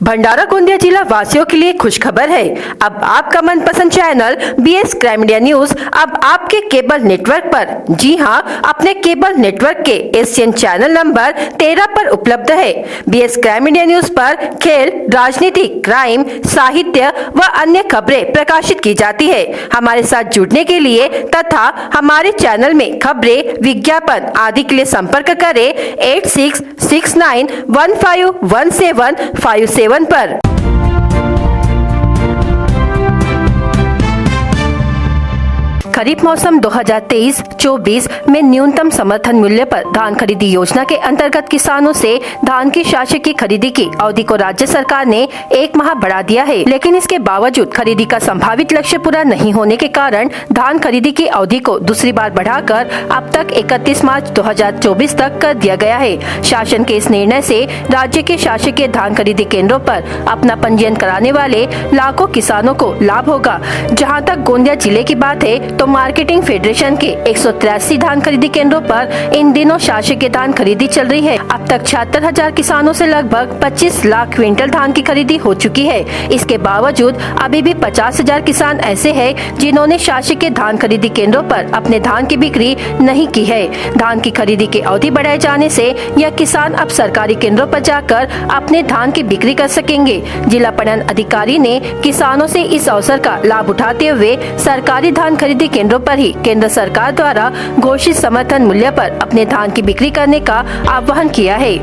भंडारा गोंदिया जिला वासियों के लिए खुशखबर है। अब आपका मनपसंद channel BS crime media news अब आपके केबल नेटवर्क पर, जी हां, अपने केबल नेटवर्क के एशियन चैनल नंबर 13 पर उपलब्ध है। BS क्राइम मीडिया न्यूज पर खेल, राजनीति, क्राइम, साहित्य व अन्य खबरें प्रकाशित की जाती है। हमारे साथ जुड़ने के लिए तथा हमारे चैनल में खबरें, विज्ञापन आदि के लिए संपर्क करें 8669151757 पर। खरीफ मौसम 2023-24 में न्यूनतम समर्थन मूल्य पर धान खरीदी योजना के अंतर्गत किसानों से धान की शासकीय खरीदी की अवधि को राज्य सरकार ने 1 माह बढ़ा दिया है, लेकिन इसके बावजूद खरीदी का संभावित लक्ष्य पूरा नहीं होने के कारण धान खरीदी की अवधि को दूसरी बार बढ़ाकर अब तक 31 मार्च 2024 तक कर दिया गया है। शासन के इस निर्णय से राज्य के शासकीय धान खरीदी केंद्रों पर अपना पंजीयन कराने वाले लाखों किसानों को लाभ होगा। जहाँ तक गोंदिया जिले की बात है तो मार्केटिंग फेडरेशन के 183 धान खरीदी केंद्रों पर इन दिनों शासकीय धान खरीदी चल रही है। अब तक 76,000 किसानों से लगभग 25 लाख क्विंटल धान की खरीदी हो चुकी है। इसके बावजूद अभी भी 50,000 किसान ऐसे हैं जिन्होंने शासकीय धान खरीदी केंद्रों पर अपने धान की बिक्री नहीं की है। धान की खरीदी की अवधि बढ़ाए जाने से यह किसान अब सरकारी केंद्रों पर जाकर अपने धान की बिक्री कर सकेंगे। जिला पणन अधिकारी ने किसानों से इस अवसर का लाभ उठाते हुए सरकारी धान खरीदी केंद्रों पर ही केंद्र सरकार द्वारा घोषित समर्थन मूल्य पर अपने धान की बिक्री करने का आह्वान किया है।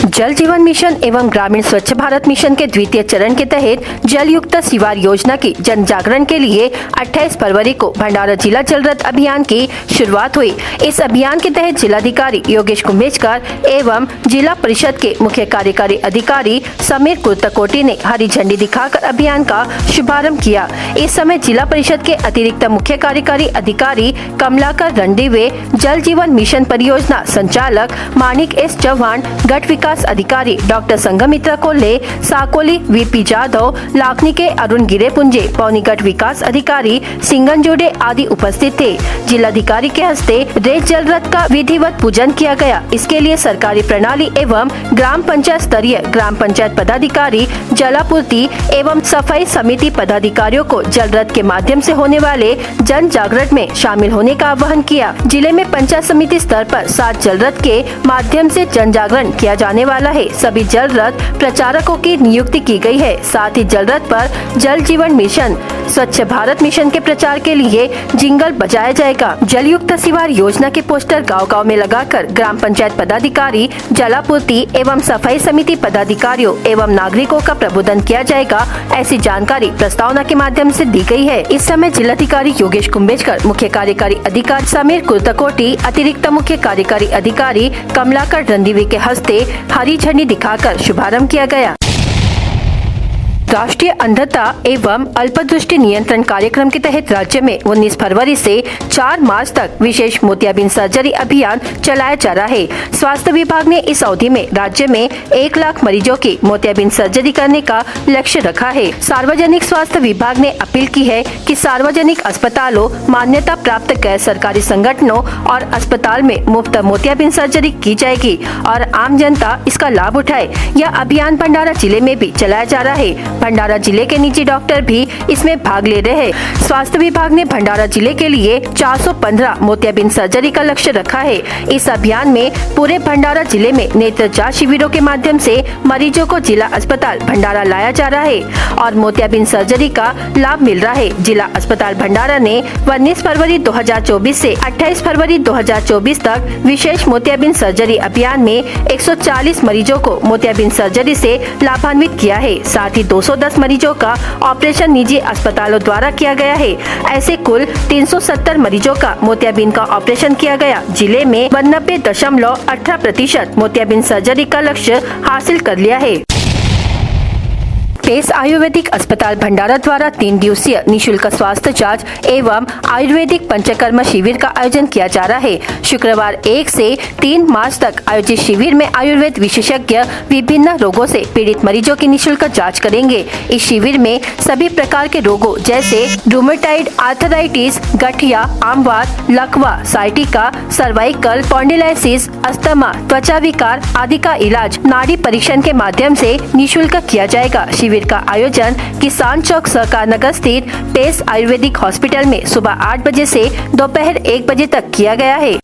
जल जीवन मिशन एवं ग्रामीण स्वच्छ भारत मिशन के द्वितीय चरण के तहत जल युक्त शिवार योजना की जन जागरण के लिए 28 फरवरी को भंडारा जिला जल रथ अभियान की शुरुआत हुई। इस अभियान के तहत जिलाधिकारी योगेश कुंभेजकर एवं जिला परिषद के मुख्य कार्यकारी अधिकारी समीर कुर्तकोटी ने हरी झंडी दिखाकर अभियान का शुभारंभ किया। इस समय जिला परिषद के अतिरिक्त मुख्य कार्यकारी अधिकारी कमलाकर रणदीवे, जल जीवन मिशन परियोजना संचालक मानिक S चौहान, गट विकास अधिकारी डॉक्टर संघमित्रा कोल्हे, साकोली VP जाधव, लाखनी के अरुण गिरेपुंजे, पौनीगढ़ विकास अधिकारी सिंगन जोड़े आदि उपस्थित थे। जिलाधिकारी के हस्ते रेत जल रथ का विधिवत पूजन किया गया। इसके लिए सरकारी प्रणाली एवं ग्राम पंचायत स्तरीय ग्राम पंचायत पदाधिकारी, जलापूर्ति एवं सफाई समिति पदाधिकारियों को जल रथ के माध्यम से होने वाले जन जागरण में शामिल होने का आह्वान किया। जिले में पंचायत समिति स्तर पर 7 जल रथ के माध्यम से जन जागरण किया जाने वाला है। सभी जल रथ प्रचारकों की नियुक्ति की गई है। साथ ही जल रथ पर जल जीवन मिशन, स्वच्छ भारत मिशन के प्रचार के लिए जिंगल बजाया जाएगा। जल युक्त शिवार योजना के पोस्टर गांव-गांव में लगाकर ग्राम पंचायत पदाधिकारी, जलापूर्ति एवं सफाई समिति पदाधिकारियों एवं नागरिकों का प्रबोधन किया जाएगा। ऐसी जानकारी प्रस्तावना के माध्यम से दी गई है। इस समय जिलाधिकारी योगेश कुंभेजकर, मुख्य कार्यकारी अधिकारी समीर कुर्तकोटी, अतिरिक्त मुख्य कार्यकारी अधिकारी कमलाकर रणदीवे के हस्ते हरी झंडी दिखाकर शुभारंभ किया गया। राष्ट्रीय अंधता एवं अल्पदृष्टि नियंत्रण कार्यक्रम के तहत राज्य में 19 फरवरी से 4 मार्च तक विशेष मोतियाबिंद सर्जरी अभियान चलाया जा रहा है। स्वास्थ्य विभाग ने इस अवधि में राज्य में 1 लाख मरीजों की मोतियाबिंद सर्जरी करने का लक्ष्य रखा है। सार्वजनिक स्वास्थ्य विभाग ने अपील की है कि सार्वजनिक अस्पतालों, मान्यता प्राप्त गैर सरकारी संगठनों और अस्पताल में मुफ्त मोतियाबिंद सर्जरी की जाएगी और आम जनता इसका लाभ उठाए। यह अभियान भंडारा जिले में भी चलाया जा रहा है। भंडारा जिले के निजी डॉक्टर भी इसमें भाग ले रहे हैं। स्वास्थ्य विभाग ने भंडारा जिले के लिए 415 मोतियाबिंद सर्जरी का लक्ष्य रखा है। इस अभियान में पूरे भंडारा जिले में नेत्र जांच शिविरों के माध्यम से मरीजों को जिला अस्पताल भंडारा लाया जा रहा है और मोतियाबिंद सर्जरी का लाभ मिल रहा है। जिला अस्पताल भंडारा ने 19 फरवरी 2024 से 28 फरवरी 2024 तक विशेष मोतियाबिंद सर्जरी अभियान में 140 मरीजों को मोतियाबिंद सर्जरी से लाभान्वित किया है। साथ ही 210 मरीजों का ऑपरेशन निजी अस्पतालों द्वारा किया गया है। ऐसे कुल 370 मरीजों का मोतियाबिंद का ऑपरेशन किया गया। जिले में 92.18% मोतियाबिंद सर्जरी का लक्ष्य हासिल कर लिया है। पेस आयुर्वेदिक अस्पताल भंडारा द्वारा 3 दिवसीय निशुल्क स्वास्थ्य जांच एवं आयुर्वेदिक पंचकर्म शिविर का आयोजन किया जा रहा है। शुक्रवार 1 से 3 मार्च तक आयोजित शिविर में आयुर्वेद विशेषज्ञ विभिन्न रोगों से पीड़ित मरीजों की निशुल्क जांच करेंगे। इस शिविर में सभी प्रकार के रोगों जैसे रूमेटाइड, आर्थराइटिस, गठिया, आमवात, लकवा, साइटिका, सर्वाइकल, स्पॉन्डिलाइसिस, अस्थमा, त्वचा विकार आदि का इलाज नाड़ी परीक्षण के माध्यम से निशुल्क किया जाएगा। शिविर का आयोजन किसान चौक सहकार नगर स्थित पेस आयुर्वेदिक हॉस्पिटल में सुबह 8 बजे से दोपहर 1 बजे तक किया गया है।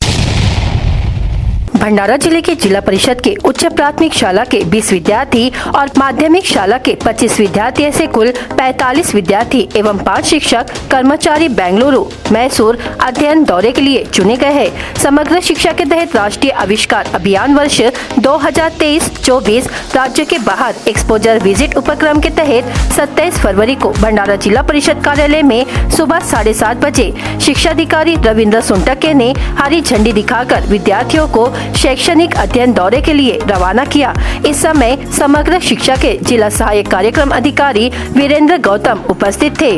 भंडारा जिले के जिला परिषद के उच्च प्राथमिक शाला के 20 विद्यार्थी और माध्यमिक शाला के 25 विद्यार्थी ऐसे कुल 45 विद्यार्थी एवं 5 शिक्षक कर्मचारी बेंगलुरु, मैसूर अध्ययन दौरे के लिए चुने गए हैं। समग्र शिक्षा के तहत राष्ट्रीय आविष्कार अभियान वर्ष 2023-24 राज्य के बाहर एक्सपोजर विजिट उपक्रम के तहत 27 फरवरी को भंडारा जिला परिषद कार्यालय में सुबह 7:30 बजे शिक्षाधिकारी रविंद्र सुंटके ने हरी झंडी दिखाकर विद्यार्थियों को शैक्षणिक अध्ययन दौरे के लिए रवाना किया। इस समय समग्र शिक्षा के जिला सहायक कार्यक्रम अधिकारी वीरेंद्र गौतम उपस्थित थे।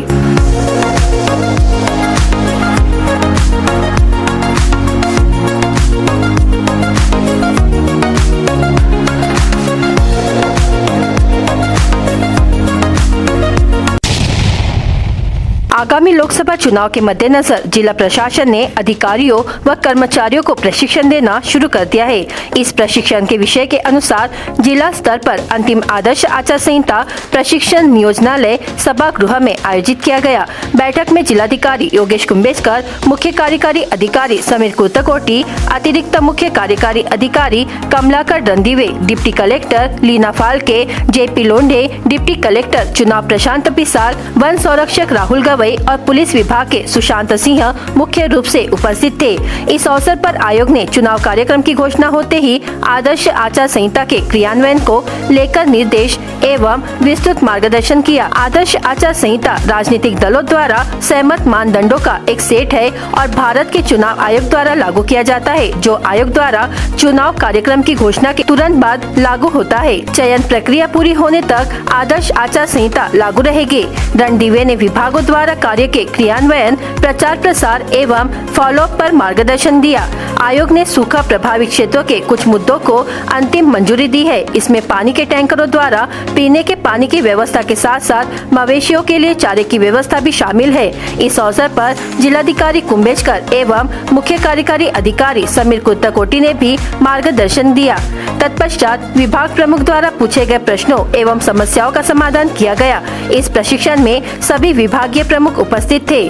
आगामी लोकसभा चुनाव के मद्देनजर जिला प्रशासन ने अधिकारियों व कर्मचारियों को प्रशिक्षण देना शुरू कर दिया है। इस प्रशिक्षण के विषय के अनुसार जिला स्तर पर अंतिम आदर्श आचार संहिता प्रशिक्षण नियोजनालय सभागृह में आयोजित किया गया। बैठक में जिलाधिकारी योगेश कुंभेजकर, मुख्य कार्यकारी अधिकारी समीर कुर्तकोटी, अतिरिक्त मुख्य कार्यकारी अधिकारी Kamalakar Randhive, deputy collector Leena Phalke, JP Londhe, deputy collector चुनाव प्रशांत पिसाल, वन संरक्षक राहुल गवई और पुलिस विभाग के सुशांत सिंह मुख्य रूप से उपस्थित थे। इस अवसर पर आयोग ने चुनाव कार्यक्रम की घोषणा होते ही आदर्श आचार संहिता के क्रियान्वयन को लेकर निर्देश एवं विस्तृत मार्गदर्शन किया। आदर्श आचार संहिता राजनीतिक दलों द्वारा सहमत मानदंडों का एक सेट है और भारत के चुनाव आयोग द्वारा लागू किया जाता है, जो आयोग द्वारा चुनाव कार्यक्रम की घोषणा के तुरंत बाद लागू होता है। चयन प्रक्रिया पूरी होने तक आदर्श आचार संहिता लागू रहेगी। रणधीवे ने विभागों द्वारा कार्य के क्रियान्वयन, प्रचार प्रसार एवं फॉलोअप पर मार्गदर्शन दिया। आयोग ने सूखा प्रभावित क्षेत्रों के कुछ मुद्दों को अंतिम मंजूरी दी है। इसमें पानी के टैंकरों द्वारा पीने के पानी की व्यवस्था के साथ साथ मवेशियों के लिए चारे की व्यवस्था भी शामिल है। इस अवसर पर जिलाधिकारी कुंभेजकर एवं मुख्य कार्यकारी अधिकारी समीर कुर्तकोटी ने भी मार्गदर्शन दिया। तत्पश्चात विभाग प्रमुख द्वारा पूछे गए प्रश्नों एवं समस्याओं का समाधान किया गया। इस प्रशिक्षण में सभी विभागीय प्रमुख उपस्थित थे।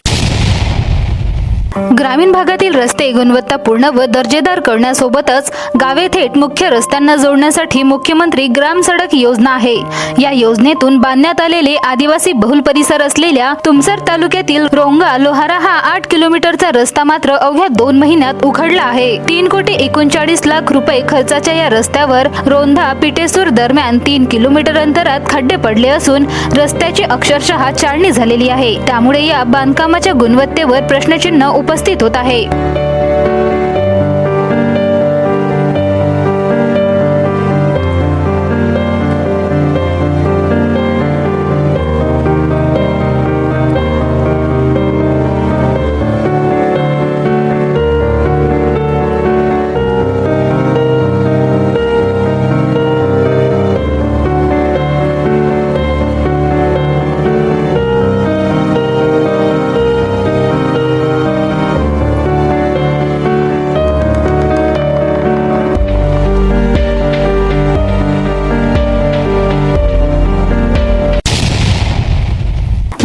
ग्रामीण भागातील रस्ते गुणवत्तापूर्ण व दर्जेदार करण्यासोबतच गावे थेट मुख्य रस्त्यांना जोडण्यासाठी मुख्यमंत्री ग्राम सडक योजना आहे। या योजनेतून बांधण्यात आलेले आदिवासी बहुल परिसर असलेल्या तुमसर तालुक्यातील रोंगा लोहारा हा 8 किलोमीटरचा रस्ता मात्र अवघ्या 2 महिन्यात उघडला आहे। 3,39,00,000 रुपये खर्चाच्या या रस्त्यावर रोंधा पिटेसूर दरम्यान 3 किलोमीटर अंतरात खड्डे पडले असून रस्त्याची अक्षरशः चाळणी झालेली आहे। त्यामुळे या बांधकामाच्या गुणवत्तेवर प्रश्नचिन्ह उपस्थित होत आहे।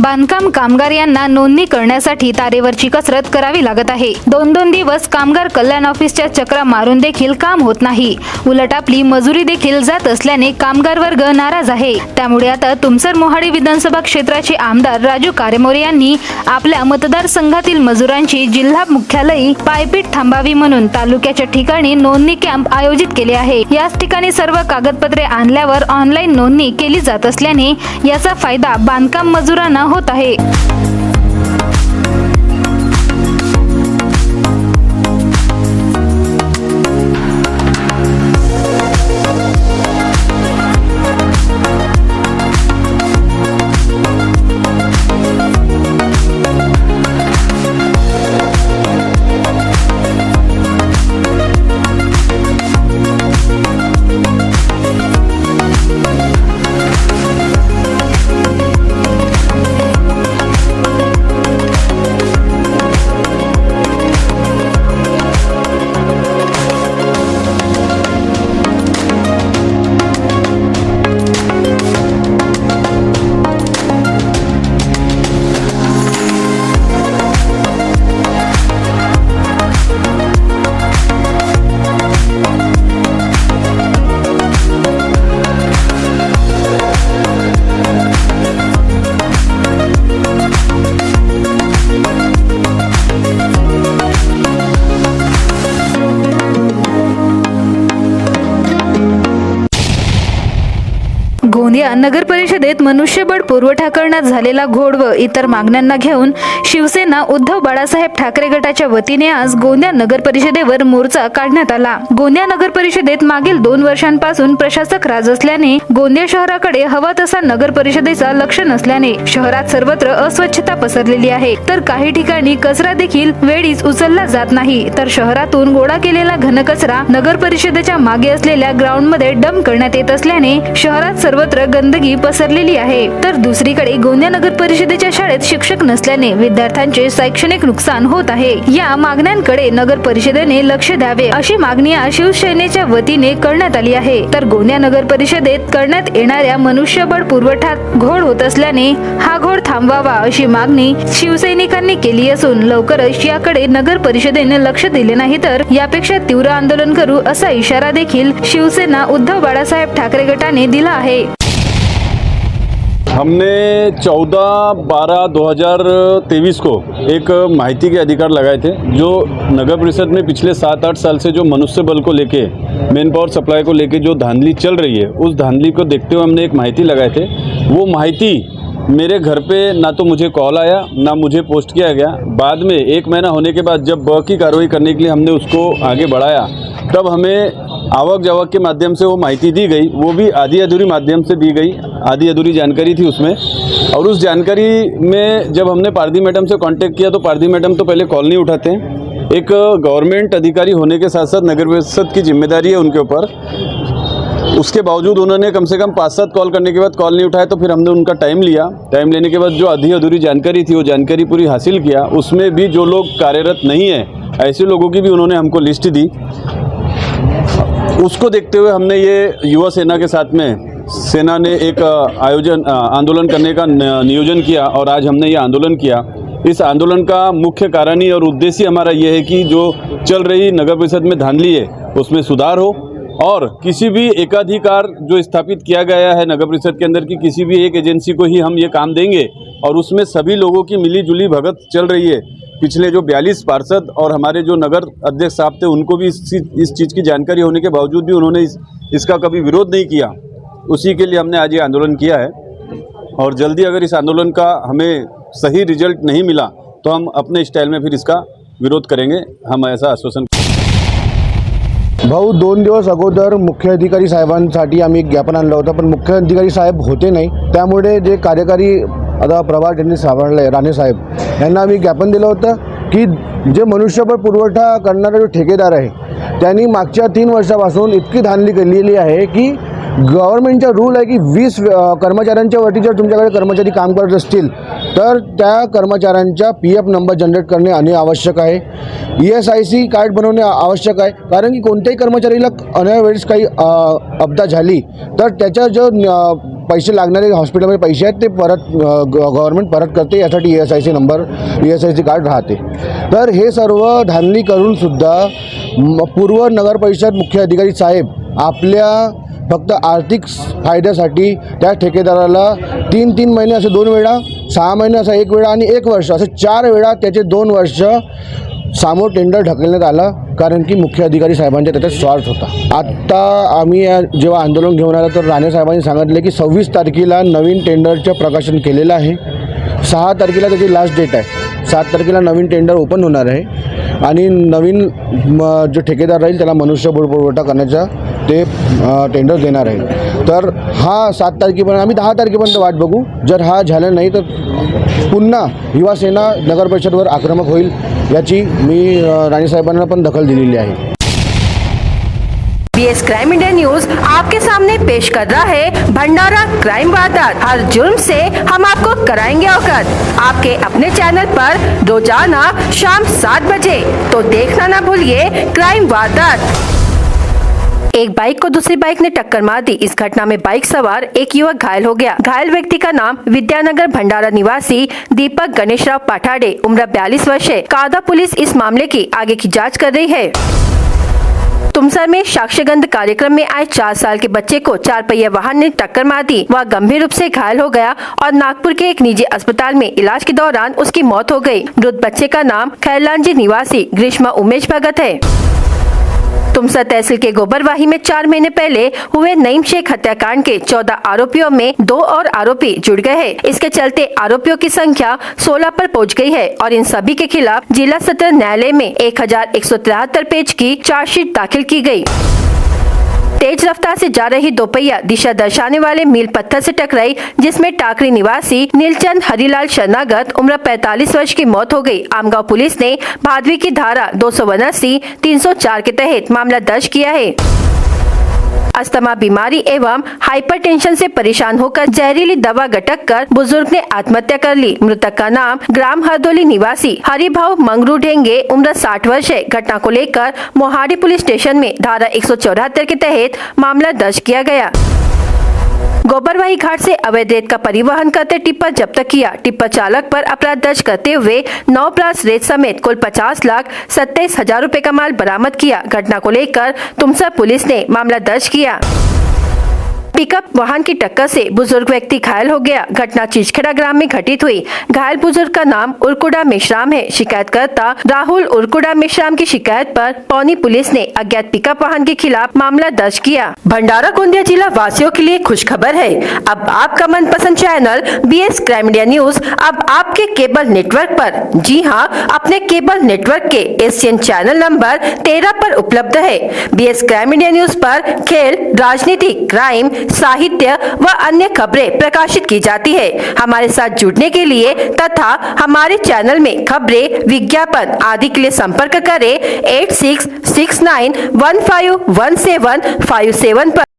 बांधकाम कामगार यांना नोंदणी करण्यासाठी तारेवरची कसरत करावी लागत आहे। 2-2 दिवस कामगार कल्याण ऑफिसच्या चक्रा मारून देखील काम होत नाही। उलट आपली मजुरी देखील जात असल्याने कामगार वर्ग नाराज आहे। त्यामुळे आता तुमसर मोहाडी विधानसभा क्षेत्राचे आमदार राजू कारेमोरे यांनी आपल्या मतदारसंघातील मजुरांची जिल्हा मुख्यालयी पायपीट थांबावी म्हणून तालुक्याच्या ठिकाणी नोंदणी कॅम्प आयोजित केले आहे। याच ठिकाणी सर्व कागदपत्रे आणल्यावर ऑनलाईन नोंदणी केली जात असल्याने याचा फायदा बांधकाम मजुरांना होत आहे। गोंदिया नगर परिषदेत मनुष्यबळ पुरवठा करण्यात झालेला घोळ व इतर मागण्यांना घेऊन शिवसेना उद्धव बाळासाहेब ठाकरे गटाच्या वतीने आज गोंदिया नगर परिषदेवर मोर्चा काढण्यात आला. गोंदिया नगर परिषदेत मागील 2 वर्षांपासून प्रशासक राज असल्याने गोंदिया शहराकडे हवा तसा नगर परिषदेचा लक्ष नसल्याने शहरात सर्वत्र अस्वच्छता पसरलेली आहे. तर काही ठिकाणी कचरा देखील वेळीच उचलला जात नाही. तर शहरातून गोळा केलेला घनकचरा नगर परिषदेच्या मागे असलेल्या ग्राउंडमध्ये डंप करण्यात येत असल्याने शहरात सर्वत्र गंदगी पसरलेली आहे. तर दुसरीकडे गोंदिया नगर परिषदेच्या शाळेत शिक्षक नसल्याने विद्यार्थ्यांचे शैक्षणिक नुकसान होत आहे. या मागण्यांकडे नगर परिषदेने लक्ष द्यावे अशी मागणी शिवसेनेच्या वतीने करण्यात आली आहे. तर गोंदिया नगर परिषदेत करण्यात येणाऱ्या मनुष्यबळ पुरवठ्यात घोळ होत असल्याने हा घोळ थांबवावा अशी मागणी शिवसैनिकांनी केली असून लवकरच याकडे नगर परिषदेने लक्ष दिले नाही तर यापेक्षा तीव्र आंदोलन करू असा इशारा देखील शिवसेना उद्धव बाळासाहेब ठाकरे गटाने दिला आहे. हमने 14/12/2023 को एक माहिती के अधिकार लगाए थे जो नगर परिषद में पिछले 7-8 साल से जो मनुष्य बल को लेके मेन पावर सप्लाई को लेके जो धांधली चल रही है उस धांधली को देखते हुए हमने एक माहिती लगाए थे. वो माहिती मेरे घर पे ना तो मुझे कॉल आया ना मुझे पोस्ट किया गया. बाद में 1 महीना होने के बाद जब ब की कार्रवाई करने के लिए हमने उसको आगे बढ़ाया तब हमें आवक जावक के माध्यम से वो माहिती दी गई. वो भी आधी अधूरी माध्यम से दी गई, आधी अधूरी जानकारी थी उसमें. और उस जानकारी में जब हमने पारदी मैडम से कांटेक्ट किया तो पारदी मैडम तो पहले कॉल नहीं उठाते हैं. एक गवर्नमेंट अधिकारी होने के साथ साथ नगर परिषद की जिम्मेदारी है उनके ऊपर. उसके बावजूद उन्होंने कम से कम 5-7 कॉल करने के बाद कॉल नहीं उठाया. तो फिर हमने उनका टाइम लिया. टाइम लेने के बाद जो आधी अधूरी जानकारी थी वो जानकारी पूरी हासिल किया. उसमें भी जो लोग कार्यरत नहीं है ऐसे लोगों की भी उन्होंने हमको लिस्ट दी. उसको देखते हुए हमने ये युवा सेना के साथ में सेना ने एक आंदोलन करने का नियोजन किया और आज हमने ये आंदोलन किया. इस आंदोलन का मुख्य कारण ही और उद्देश्य हमारा ये है कि जो चल रही नगर परिषद में धांधली है उसमें सुधार हो और किसी भी एकाधिकार जो स्थापित किया गया है नगर परिषद के अंदर की किसी भी एक एजेंसी को ही हम ये काम देंगे और उसमें सभी लोगों की मिली जुली भगत चल रही है. पिछले जो 42 पार्षद और हमारे जो नगर अध्यक्ष साहब थे उनको भी इस चीज़ की जानकारी होने के बावजूद भी उन्होंने इसका कभी विरोध नहीं किया. उसी के लिए हमने आज ये आंदोलन किया है और जल्दी अगर इस आंदोलन का हमें सही रिजल्ट नहीं मिला तो हम अपने स्टाइल में फिर इसका विरोध करेंगे. हम ऐसा आश्वासन. भाऊ 2 दिवस अगोदर मुख्य अधिकारी साहेबांसाठी आम्ही एक ज्ञापन आणलं होतं पण मुख्य अधिकारी साहेब होते नाही. त्यामुळे जे कार्यकारी आता प्रभार त्यांनी सांभाळले राणे साहेब यांना आम्ही ज्ञापन दिलं होतं की जे मनुष्यबळ पुरवठा करणारा जो ठेकेदार आहे त्यांनी मागच्या 3 वर्षापासून इतकी धांदली केलेली आहे की गव्हर्नमेंटचा रूल आहे की 20 कर्मचाऱ्यांच्या वरती जर तुमच्याकडे कर्मचारी काम करत असतील तर त्या कर्मचाऱ्यांचा PF नंबर जनरेट करणे आवश्यक आहे. ESIC कार्ड बनवणे आवश्यक आहे. कारण की कोणत्याही कर्मचारीला अनावेळेस काही अपघात झाली तर त्याच्या जो पैसे लागणारे हॉस्पिटलमध्ये पैसे आहेत ते परत गव्हर्नमेंट परत करते. यासाठी ESIC नंबर ESIC कार्ड राहते. तर हे सर्व धांदली करूनसुद्धा पूर्व नगर परिषद मुख्य अधिकारी साहेब आपल्या फक्त आर्थिक फायद्यासाठी त्या ठेकेदाराला 3 महिने असे 2 वेळा, 6 महिने असा 1 वेळा आणि 1 वर्ष असे 4 वेळा त्याचे 2 वर्ष समोर टेंडर ढकलण्यात आला. कारण की मुख्य अधिकारी साहेबांचा त्याच्यात स्वार्थ होता. आत्ता आम्ही जेव्हा आंदोलन घेऊन आलो तर राणे साहेबांनी सांगितले की 26 तारखेला नवीन टेंडरचं प्रकाशन केलेलं आहे. 6 तारखेला त्याची लास्ट डेट आहे. 7 तारखेला नवीन टेंडर ओपन होणार आहे आणि नवीन जो ठेकेदार राहील त्याला मनुष्यबळ पुरवठा करण्याचा ते टेंडर देणार आहे. तर हा 7 तारखेपर्यंत आम्ही 10 तारखेपर्यंत वाट बघू. जर हा झालं नाही तर पुन्हा युवा सेना नगर परिषदवर आक्रमक होईल याची मी राणे साहेबांना पण दखल दिलेली आहे. BS क्राइम इंडिया न्यूज आपके सामने पेश कर रहा है भंडारा क्राइम वारदात. हर जुर्म से हम आपको कराएंगे अवगत. आपके अपने चैनल पर रोजाना शाम 7 बजे. तो देखना ना भूलिए क्राइम वारदात. एक बाइक को दूसरी बाइक ने टक्कर मार दी. इस घटना में बाइक सवार एक युवक घायल हो गया. घायल व्यक्ति का नाम विद्यानगर भंडारा निवासी दीपक गणेशराव पाठाडे उम्र 42 वर्ष है. कादा पुलिस इस मामले की आगे की जांच कर रही है. तुमसर में साक्ष्यगंध कार्यक्रम में आए 4 साल के बच्चे को 4 पहिया वाहन ने टक्कर मार दी. वह गंभीर रूप से घायल हो गया और नागपुर के एक निजी अस्पताल में इलाज के दौरान उसकी मौत हो गई. मृत बच्चे का नाम खैरलांजी निवासी ग्रीष्मा उमेश भगत है. तुमसा तहसील के गोबरवाही में 4 महीने पहले हुए नईम शेख हत्याकांड के 14 आरोपियों में 2 और आरोपी जुड़ गए हैं। इसके चलते आरोपियों की संख्या 16 पर पहुंच गई है और इन सभी के खिलाफ जिला सत्र न्यायालय में 1173 पेज की चार्जशीट दाखिल की गई। तेज रफ्तार से जा रही दोपहिया दिशा दर्शाने वाले मील पत्थर से टकराई, जिसमें टाकरी निवासी नीलचंद हरिलाल शरणागत उम्र 45 वर्ष की मौत हो गई। आमगांव पुलिस ने भादवी की धारा 279, 304 के तहत मामला दर्ज किया है। अस्थमा बीमारी एवं हाइपरटेंशन से परेशान होकर जहरीली दवा गटक कर बुजुर्ग ने आत्महत्या कर ली। मृतक का नाम ग्राम हरदोली निवासी हरिभाव मंगरू ढेंगे उम्र 60 वर्ष है। घटना को लेकर मोहाड़ी पुलिस स्टेशन में धारा 174 के तहत मामला दर्ज किया गया। गोबरवाही घाट से अवैध रेत का परिवहन करते टिप्पर जब्त किया। टिप्पर चालक पर अपराध दर्ज करते हुए 9 प्लास रेत समेत कुल 50,27,000 रुपए का माल बरामद किया। घटना को लेकर तुमसा पुलिस ने मामला दर्ज किया। पिकअप वाहन की टक्कर से बुजुर्ग व्यक्ति घायल हो गया। घटना चिचखेड़ा ग्राम में घटित हुई। घायल बुजुर्ग का नाम उर्कुडा मेश्राम है। शिकायतकर्ता राहुल उर्कुडा मेश्राम की शिकायत पर पौनी पुलिस ने अज्ञात पिकअप वाहन के खिलाफ मामला दर्ज किया। भंडारा गोंदिया जिला वासियों के लिए खुशखबर है। अब आपका मनपसंद channel BS crime India news अब आपके केबल नेटवर्क पर, जी हां, अपने केबल नेटवर्क के एशियन चैनल नंबर 13 पर उपलब्ध है। BS क्राइम इंडिया न्यूज पर खेल, राजनीति, क्राइम, साहित्य व अन्य खबरें प्रकाशित की जाती है। हमारे साथ जुड़ने के लिए तथा हमारे चैनल में खबरें, विज्ञापन आदि के लिए संपर्क करें 8669151757 पर।